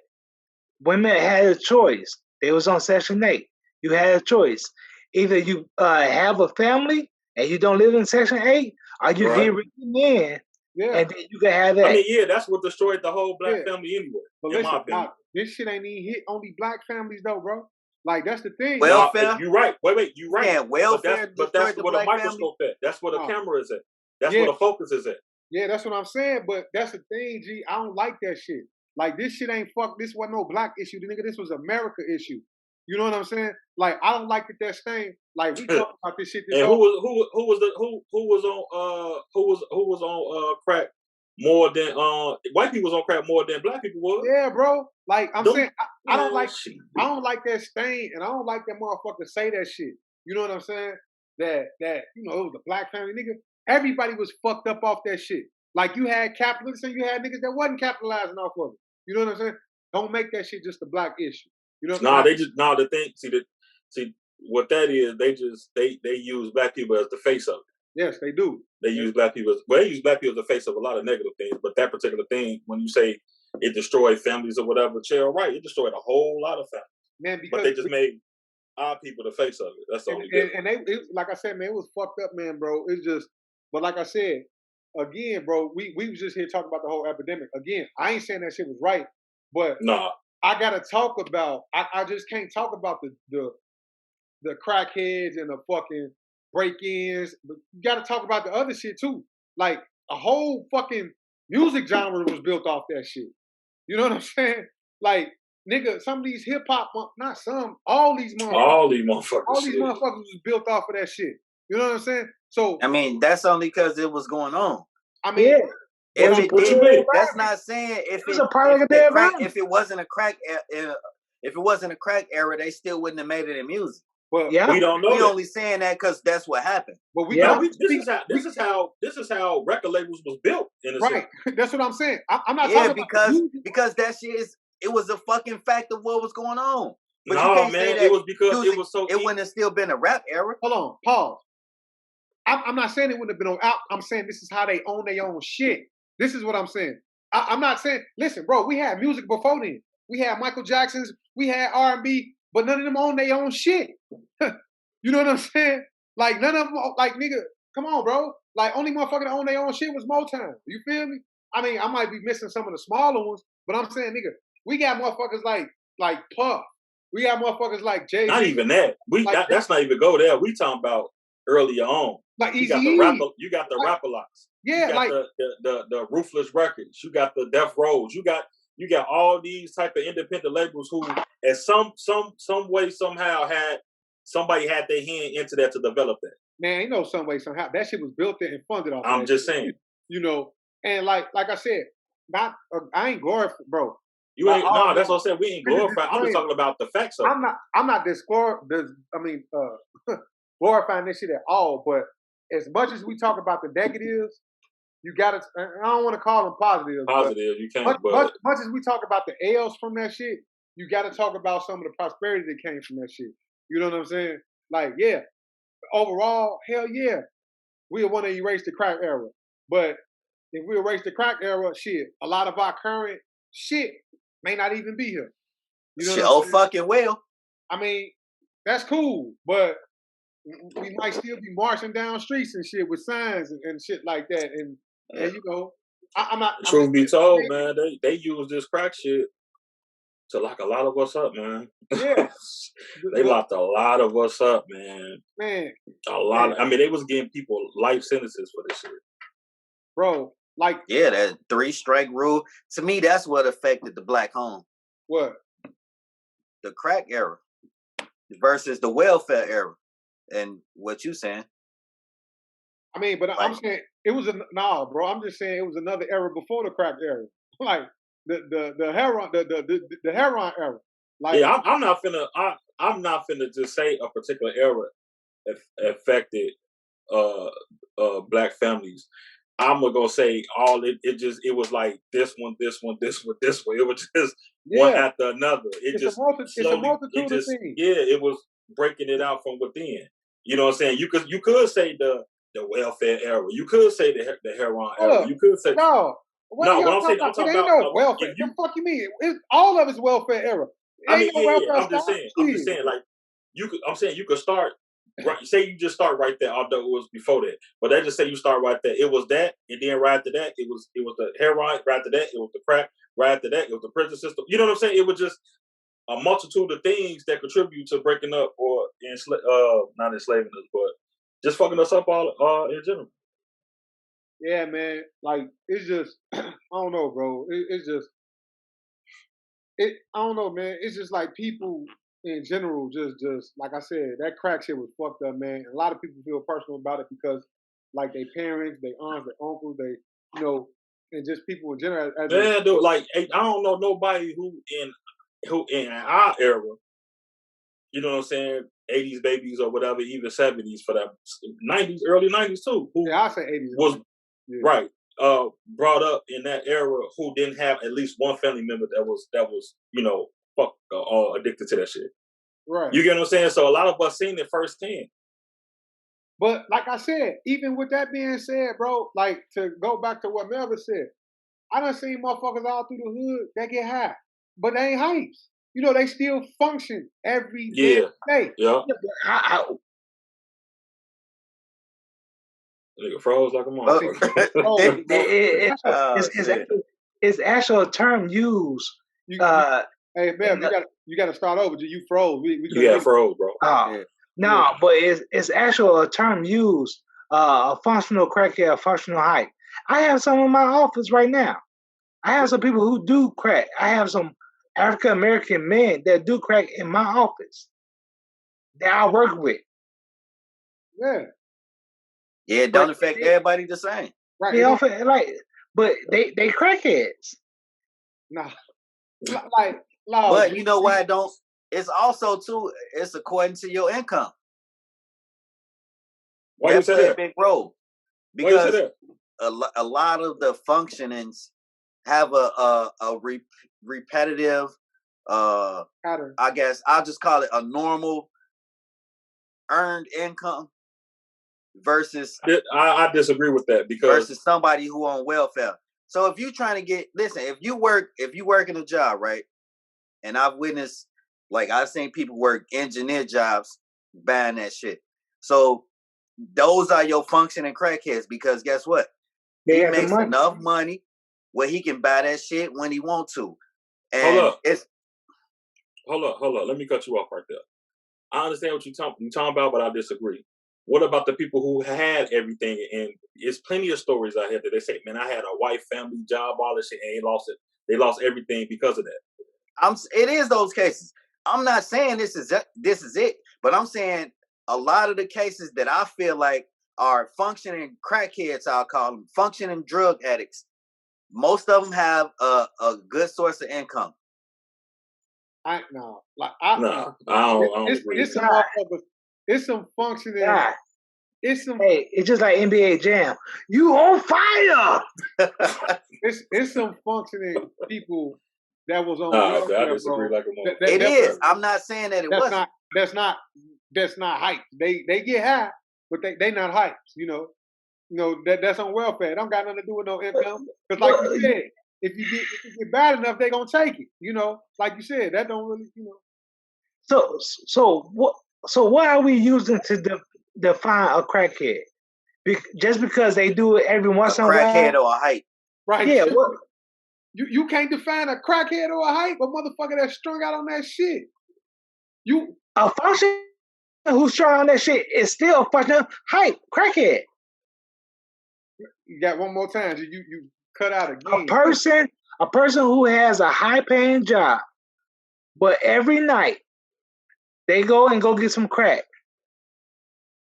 women had a choice. They was on Section 8. You had a choice. Either you have a family and you don't live in Section 8, or you get written in, and then you can have that. I mean, yeah, that's what destroyed the whole black family anyway. But in listen, my opinion. this shit ain't even hit only black families though, bro. Like that's the thing. Welfare. You're right. Wait, you're right. Yeah, welfare. But that's where the microscope at. That's where the camera is at. That's where the focus is at. Yeah, that's what I'm saying. But that's the thing, G. I don't like that shit. Like this shit ain't fuck. This wasn't no black issue, nigga. This was America issue. You know what I'm saying? Like I don't like that stain. Like we talk about this shit. And who was on crack more than white people was on crack more than black people was? Yeah, bro. Like I'm saying, I don't like that stain, and I don't like that motherfucker say that shit. You know what I'm saying? That you know it was a black family, nigga. Everybody was fucked up off that shit. Like you had capitalists and you had niggas that wasn't capitalizing off of it. You know what I'm saying? Don't make that shit just a black issue. You know? The thing. See what that is. They use black people as the face of it. Yes, they do. They use black people. They use black people as the face of a lot of negative things. But that particular thing, when you say it destroyed families or whatever, Cheryl, right? It destroyed a whole lot of families. Man, but they just made our people the face of it. That's the only difference. And they, like I said, man, it was fucked up, man, bro. It's just, but like I said, again, bro, we was just here talking about the whole epidemic. Again, I ain't saying that shit was right, but I gotta talk about. I just can't talk about the crackheads and the fucking break-ins. But you gotta talk about the other shit too. Like a whole fucking music genre was built off that shit. You know what I'm saying? Like, nigga, some of these hip hop, not some, all these motherfuckers was built off of that shit. You know what I'm saying? So I mean, that's only because it was going on. I mean, if it what you did, mean? that's not saying if It's it a part of if, their the crack, environment. if it wasn't a crack if it wasn't a crack era, they still wouldn't have made it in music. but Yeah. We don't know. We that. only saying that because that's what happened. But we Yeah. don't This is how record labels was built in a right. That's what I'm saying. I'm not Yeah, talking about because that shit it was a fucking fact of what was going on. But you No, can't man, say that it was because music, it was so. it wouldn't have still been a rap era. Hold on, pause. I'm not saying it wouldn't have been on out. I'm saying this is how they own their own shit. This is what I'm saying. I'm not saying. Listen, bro, we had music before then. We had Michael Jackson's. We had R&B, but none of them own their own shit. You know what I'm saying? Like none of them. Like nigga, come on, bro. Like only motherfucker that own their own shit was Motown. You feel me? I mean, I might be missing some of the smaller ones, but I'm saying, nigga, we got motherfuckers like Puff. We got motherfuckers like Jay. Not even that. That's not even go there. We talking about earlier on. Like You Easy got the E. rapper. You got the rapper locks. Yeah, you got like the Ruthless Records. You got the Death Rows. You got all these type of independent labels who, at some way, somehow somebody had their hand into that to develop that. man, you know, some way, somehow that shit was built there and funded off. I'm that just shit. saying. You know, and like I said, not I ain't glorifying, bro. You ain't Like, that's what I said. We ain't glorifying. I'm just talking about the facts of it. I'm not glorifying this shit at all. But as much as we talk about the negatives, you gotta. I don't want to call them positives. Positive, you can't. Much as we talk about the L's from that shit, you got to talk about some of the prosperity that came from that shit. You know what I'm saying? Like, yeah, overall, hell yeah, we want to erase the crack era. But if we erase the crack era, shit, a lot of our current shit may not even be here. You know Shit, what I'm saying? fucking well. I mean, that's cool, but we might still be marching down streets and shit with signs and shit like that. And you know, I'm not. Truth be told, man, they use this crack shit to lock a lot of us up, man. Yeah, they locked a lot of us up, man. Man, a lot. I mean, they was giving people life sentences for this shit, bro. Like, yeah, that 3-strike rule. To me, that's what affected the black home. What? The crack era versus the welfare era. And what you saying? I mean, but I'm saying it was bro. I'm just saying it was another era before the crack era, like the heroin the heroin era. Like, yeah, I'm not finna just say a particular era affected black families. I'm gonna say all it was like this one. It was just one after another. It's a multitude of things. Yeah, it was breaking it out from within. You know what I'm saying? You could say the welfare era. You could say the heroin era. You could say what I'm saying, I'm talking about welfare. The fuck you mean? All of it's welfare era. I'm just saying, like I'm saying you could start. Right, say you just start right there, although it was before that. But they just say you start right there. It was that, and then right after that, it was the heroin. Right after that, it was the crack. Right after that, it was the prison system. You know what I'm saying? It was just a multitude of things that contribute to breaking up or not enslaving us, but just fucking us up all in general. Yeah, man. Like, it's just I don't know, bro. It's just I don't know, man. It's just like people in general, just like I said, that crack shit was fucked up, man. And a lot of people feel personal about it because, like, their parents, their aunts, their uncles, and just people in general. Dude, like, I don't know nobody who in our era, you know what I'm saying, 80s babies or whatever, even 70s for that 90s, early 90s too. I say 80s was right. Brought up in that era who didn't have at least one family member that was addicted to that shit. Right. You get what I'm saying? So a lot of us seen it firsthand. But like I said, even with that being said, bro, like to go back to what Melvin said, I done seen motherfuckers all through the hood that get high, but they ain't hypes. You know, they still function every day. Yeah. Nigga froze like a motherfucker. It's actually a term used Hey, Bev, you got to start over. You froze. We Yeah, froze, bro. Yeah. No, but it's actual a term used. A functional crackhead, a functional hype. I have some in my office right now. I have some people who do crack. I have some African American men that do crack in my office that I work with. Yeah. Yeah, it don't affect everybody the same. Right. They often but they crackheads. Nah. Like, but you know why I don't? It's also too. It's according to your income. Why you say plays that? a big role because a lot of the functionings have a repetitive. pattern. I guess I'll just call it a normal earned income versus I disagree with that because versus somebody who on welfare. So if you're trying to if you work in a job, right? And I've witnessed, like I've seen people work engineer jobs buying that shit. So those are your functioning crackheads because guess what? He makes enough money where he can buy that shit when he want to. And hold up. Let me cut you off right there. I understand what you're talking about, but I disagree. What about the people who had everything? And there's plenty of stories out here that they say, man, I had a wife, family, job, all this shit, and they lost it. They lost everything because of that. It is those cases. I'm not saying this is it, but I'm saying a lot of the cases that I feel like are functioning crackheads, I'll call them, functioning drug addicts. Most of them have a good source of income. I don't agree. It's some functioning. It's some. Hey, it's just like NBA Jam. You on fire? it's some functioning people that was on welfare, I disagree bro. Like a it is. I'm not saying that it wasn't. That's not hype. They get high, but they not hypes. You know that's on welfare. It don't got nothing to do with no income. Because like you said, if you get bad enough, they gonna take it. You know, like you said, that don't really. You know. So what are we using to define a crackhead? Just because they do it every once in a while? A crackhead or a hype. Right. Yeah. What? You can't define a crackhead or a hype, a motherfucker that's strung out on that shit. A function who's strung on that shit is still a fucking hype crackhead. You got one more time. You cut out again. A person who has a high paying job, but every night they go get some crack.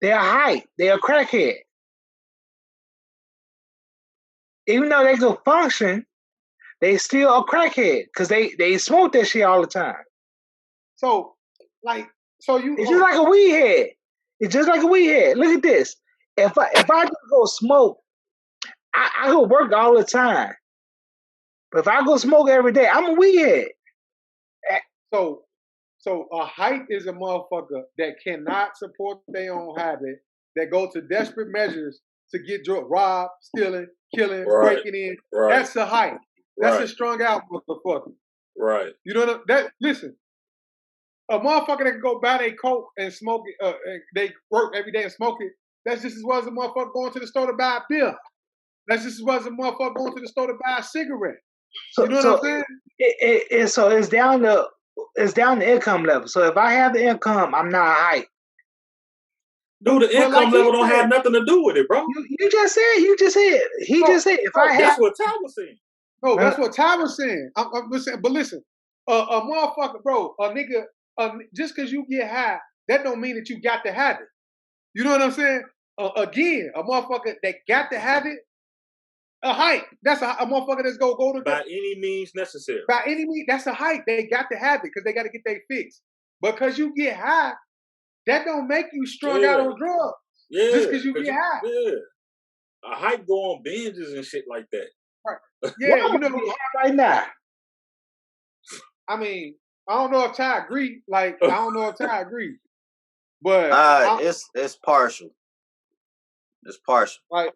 They're hype. They're a crackhead. Even though they can function, they still a crackhead because they smoke that shit all the time. It's just like a weed head. It's just like a weed head. Look at this. If I just go smoke, I go work all the time. But if I go smoke every day, I'm a weed head. So a hype is a motherfucker that cannot support their own habit, that go to desperate measures to get robbed, stealing, killing, breaking in. Right. That's a hype. That's a strung out motherfucker. Right. You know that? Listen, a motherfucker that can go buy their coke and smoke it, they work every day and smoke it. That's just as well as a motherfucker going to the store to buy a beer. That's just as well as a motherfucker going to the store to buy a cigarette. You know what I'm saying? So it's down to income level. So if I have the income, I'm not hype. Dude, the income level don't have nothing to do with it, bro. You just said. He just said. If I have, that's what Ty was saying. No, that's what Ty was saying. I'm listening, but listen, a motherfucker, bro, a nigga, just because you get high, that don't mean that you got to have it. You know what I'm saying? Again, a motherfucker that got to have it, a hype. That's a motherfucker that's go to by any means necessary. By any means, that's a hype. They got to have it because they got to get their fix. Because you get high, that don't make you strung out on drugs. Yeah, just because you get high. Yeah, a hype go on binges and shit like that. Right. Yeah, you know right now. I mean, I don't know if Ty agree. Like, I don't know if Ty agree. But it's partial. It's partial. Like,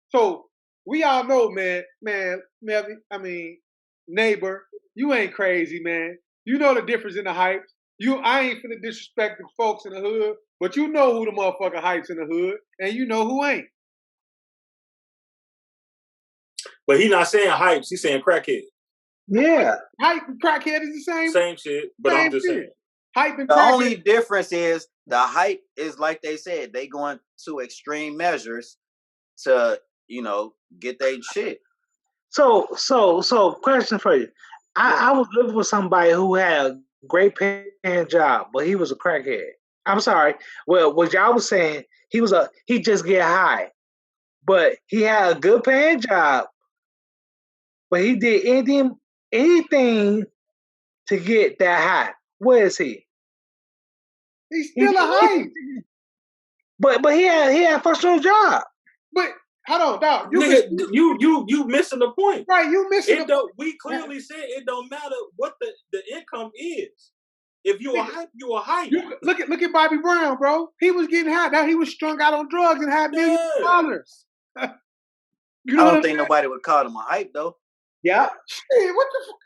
so we all know, man, I mean, neighbor, you ain't crazy, man. You know the difference in the hypes. I ain't finna disrespect the folks in the hood, but you know who the motherfucker hypes in the hood, and you know who ain't. But he not saying hypes, he's saying crackhead. Yeah. Hype and crackhead is the same. Same shit, but I'm just saying. Hype and The crackhead. only difference is the hype is like they said, they going to extreme measures to, get their shit. So, question for you. I was living with somebody who had a great paying job, but he was a crackhead. I'm sorry. Well, what y'all was saying, he just get high, but he had a good paying job, but he did anything to get that high. Where is he? He's still a hype. But he had a first job. But hold on, dog. You missing the point. Right, you missing the point. We clearly said it don't matter what the income is. If you a hype, you a hype. Look at Bobby Brown, bro. He was getting high. Now he was strung out on drugs and had millions of dollars. I don't think nobody would call him a hype though. Yeah. Shit, what the fuck?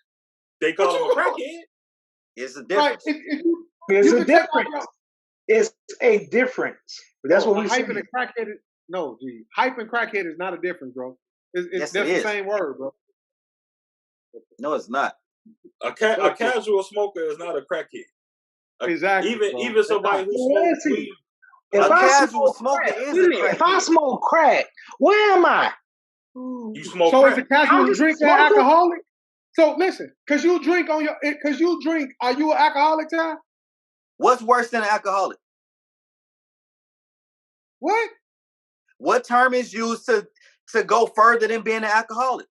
They call him a crackhead. It's a difference. Right. It's a difference. It's a difference. That's what we hype and a crackhead. No, G. Hype and crackhead is not a difference, bro. That's the same word, bro. No, it's not. A casual smoker is not a crackhead. Exactly. Even somebody who smokes weed. If A I casual smoke smoker crack, is a crackhead. if I smoke crack, where am I? You smoke so crack. is a casual drinker alcoholic? So listen, cause you drink, are you an alcoholic, Ty? What's worse than an alcoholic? What? What term is used to go further than being an alcoholic?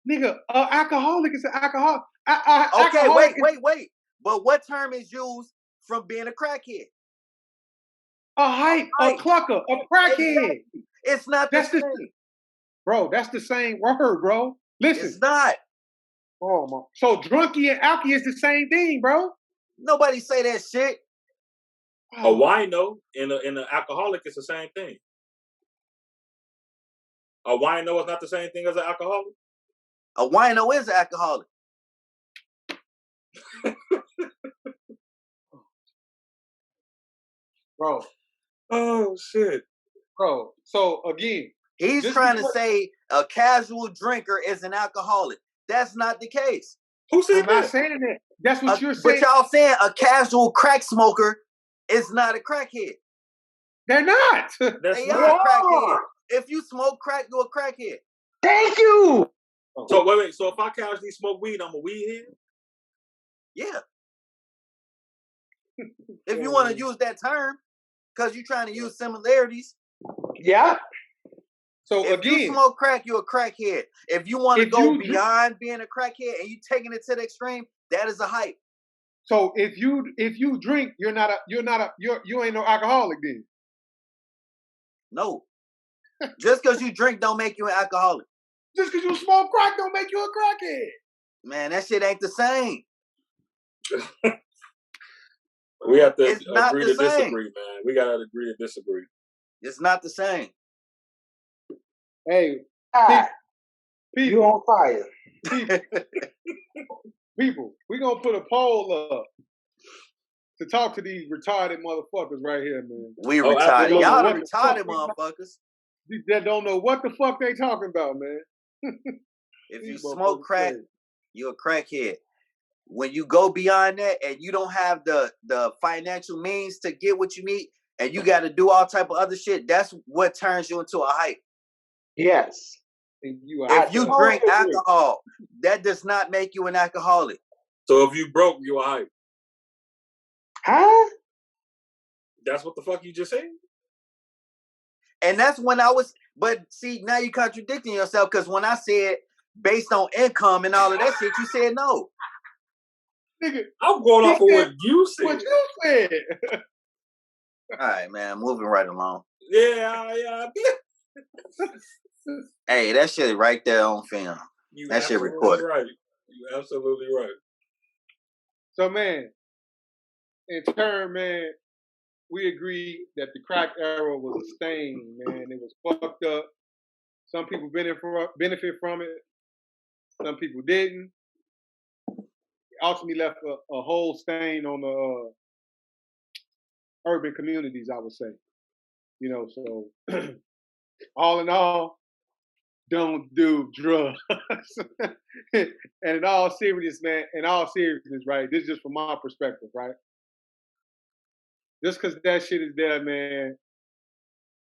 Nigga, alcoholic is an alcoholic. Okay, wait. But what term is used from being a crackhead? A hype, a clucker, a crackhead. Exactly. It's not the same. Bro, that's the same word, bro. Listen. It's not. Oh, my. So drunkie and alky is the same thing, bro. Nobody say that shit. A wino and an alcoholic is the same thing. A wino is not the same thing as an alcoholic? A wino is an alcoholic. Bro. Oh, shit. Bro, so again. He's trying to say a casual drinker is an alcoholic. That's not the case. Who said I'm that? not saying that. That's what you're saying. But y'all saying a casual crack smoker is not a crackhead. They're not. They are a crackhead. If you smoke crack, you're a crackhead. Thank you. So wait. So if I casually smoke weed, I'm a weed head? Yeah. If you want to use that term, because you're trying to use similarities. Yeah. So if you smoke crack, you're a crackhead. If you want to go beyond being a crackhead and you taking it to the extreme, that is a hype. So if you drink, you ain't no alcoholic then. No. Just because you drink don't make you an alcoholic. Just because you smoke crack don't make you a crackhead. Man, that shit ain't the same. We have to agree to disagree, man. We gotta agree to disagree. It's not the same. Hey, people, you on fire. People, we gonna put a poll up to talk to these retarded motherfuckers right here, man. We retarded. Y'all the retarded motherfuckers. That don't know what the fuck they talking about, man. If you smoke crack, you're a crackhead. When you go beyond that and you don't have the financial means to get what you need and you got to do all type of other shit, that's what turns you into a hype. Yes. If you drink alcohol, that does not make you an alcoholic. So if you broke, you're a hype. Huh? That's what the fuck you just said? And that's when I was, but see, now you're contradicting yourself because when I said based on income and all of that shit, you said no. Nigga, I'm going off of what you said. What you said. All right, man, moving right along. Yeah. Hey, that shit right there on film. That shit recorded. Right. You absolutely right. So, man, in turn, man, we agree that the crack era was a stain, man. It was fucked up. Some people benefit from it. Some people didn't. It ultimately left a whole stain on the urban communities, I would say. So all in all, don't do drugs. And in all seriousness, right? This is just from my perspective, right? Just because that shit is there, man,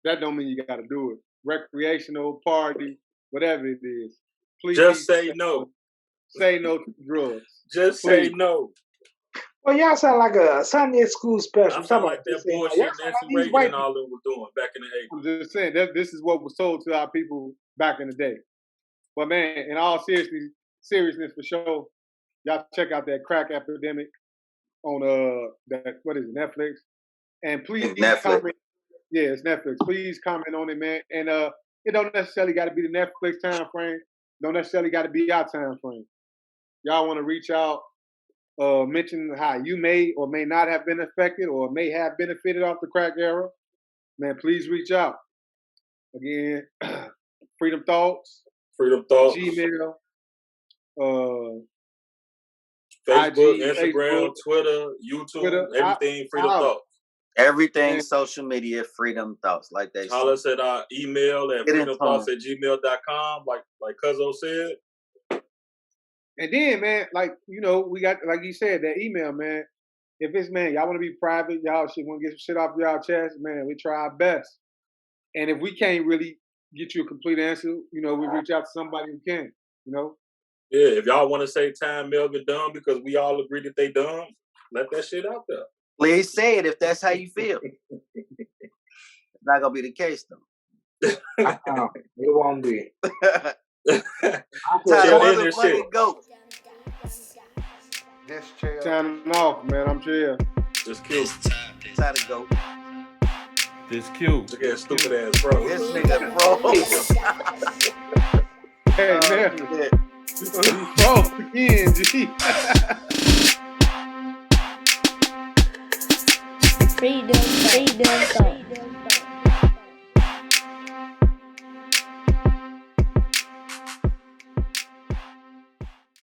that don't mean you got to do it. Recreational, party, whatever it is. Please just say no. Say no to drugs. Just Please. say no. Well, y'all sound like a Sunday school special. I sound like that bullshit Nancy Reagan and all them were doing back in the 80s. I'm just saying that this is what was told to our people back in the day. But man, in all seriousness for sure, y'all check out that crack epidemic on that what is it, Netflix? And please comment. Yeah, it's Netflix. Please comment on it, man. And it don't necessarily got to be the Netflix time frame. Don't necessarily got to be our time frame. Y'all want to reach out, mention how you may or may not have been affected or may have benefited off the crack era, man, please reach out. Again, Freedom Thoughts, Gmail, Facebook, IG, Instagram, Twitter, YouTube, everything Freedom Thoughts. Everything social media, Freedom Thoughts, like they Call us at our email at freedomthoughts@gmail.com, like Cuzzo said. And then, man, like, you know, we got, like you said, that email, man. If it's, man, y'all want to be private, y'all should want to get some shit off y'all chest, man, we try our best. And if we can't really get you a complete answer, you know, we reach out to somebody who can, you know? Yeah, if y'all want to say Time Melvin dumb because we all agree that they dumb, let that shit out there. Please say it if that's how you feel. It's not going to be the case, though. It won't be. Go. This chair. Signing off, man. I'm chill. Just kill. Time to go. This cute. Look at that stupid ass bro. This nigga, bro. Hey, man. Bro, again, G. Freedom Thoughts.